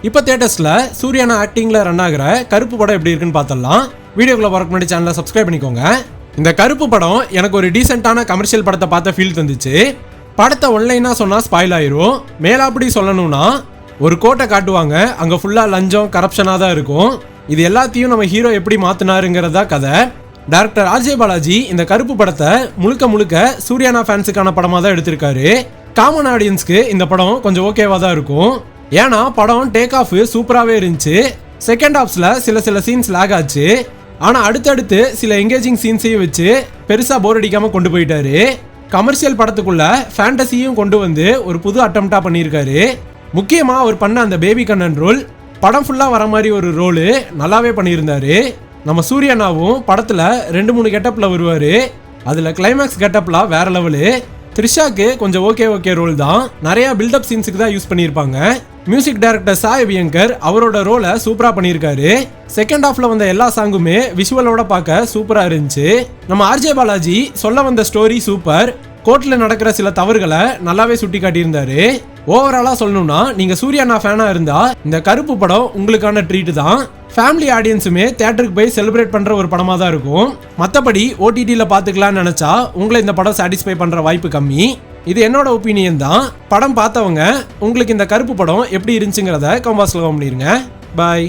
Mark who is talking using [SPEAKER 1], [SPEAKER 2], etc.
[SPEAKER 1] இப்போ தியேட்டர்ஸ்ல சூர்யானா ஆக்டிங்ல ரன் ஆகிற கருப்பு படம் எப்படி இருக்குன்னு பார்த்தலாம். வீடியோக்குள்ள வரக்கு முன்னாடி சேனலை சப்ஸ்கிரைப் பண்ணிக்கோங்க. இந்த கருப்பு படம் எனக்கு ஒரு டீசென்ட்டான கமர்ஷியல் படத்தை பார்த்த ஃபீல் தந்துச்சு. படத்தை ஒன்லைனா சொன்னா ஸ்பாயில் ஆயிரும். மேலாப்படி சொல்லணும்னா ஒரு கோட்டை காட்டுவாங்க, அங்க ஃபுல்லா லஞ்சம் கரப்ஷனா தான் இருக்கும். இது எல்லாத்தையும் நம்ம ஹீரோ எப்படி மாத்தினாருங்கிறதா கதை. டைரக்டர் ஆர்ஜே பாலாஜி இந்த கருப்பு படத்தை முழுக்க முழுக்க சூர்யானா ஃபேன்ஸுக்கான படமா தான் எடுத்திருக்காரு. காமன் ஆடியன்ஸ்க்கு இந்த படம் கொஞ்சம் ஓகேவா தான் இருக்கும். ஏன்னா படம் டேக் ஆஃப் சூப்பராகவே இருந்துச்சு. செகண்ட் ஹாஃப்ஸ்ல சில சீன்ஸ் லேக் ஆச்சு. ஆனால் அடுத்தடுத்து சில எங்கேஜிங் சீன்ஸையும் வச்சு பெருசாக போர் அடிக்காமல் கொண்டு போயிட்டாரு. கமர்ஷியல் படத்துக்குள்ள ஃபேண்டசியும் கொண்டு வந்து ஒரு புது அட்டம்ப்டா பண்ணியிருக்காரு. முக்கியமாக அவர் பண்ண அந்த பேபி கண்ணன் ரோல் படம் ஃபுல்லாக வர மாதிரி ஒரு ரோலு நல்லாவே பண்ணியிருந்தாரு. நம்ம சூர்யானாவும் படத்தில் 2-3 கெட்டப்பில் வருவார். அதில் கிளைமேக்ஸ் கெட்டப்லாம் வேற லெவலு. த்ரிஷாக்கு கொஞ்சம் ஓகே ரோல் தான். நிறைய பில்டப் சீன்ஸுக்கு தான் யூஸ் பண்ணியிருப்பாங்க. மியூசிக் டைரக்டர் சாய் அபியங்கர் அவரோட ரோலை சூப்பரா பண்ணியிருக்காரு. செகண்ட் ஹாஃப்ல வந்த எல்லா சாங்குமே விஷுவலோட பார்க்க சூப்பரா இருந்துச்சு. நம்ம ஆர்ஜே பாலாஜி சொல்ல வந்த ஸ்டோரி சூப்பர். கோர்ட்ல நடக்கிற சில தவறுகளை நல்லாவே சுட்டி காட்டியிருந்தாரு. ஓவராலா சொல்லணும்னா நீங்க சூர்யானா ஃபேனா இருந்தா இந்த கருப்பு படம் உங்களுக்கான ட்ரீட் தான். ஃபேமிலி ஆடியன்ஸுமே தியேட்டருக்கு போய் செலிப்ரேட் பண்ற ஒரு படமா தான் இருக்கும். மற்றபடி ஓடிடியில பாத்துக்கலாம்னு நினைச்சா உங்களை இந்த படம் சாட்டிஸ்ஃபை பண்ற வாய்ப்பு கம்மி. இது என்னோட ஒப்பீனியன் தான். படம் பார்த்தவங்க உங்களுக்கு இந்த கருப்பு படம் எப்படி இருந்துச்சுங்கிறத கமெண்ட் பாக்ஸ்ல கமெண்ட் பண்ணிருங்க. பாய்.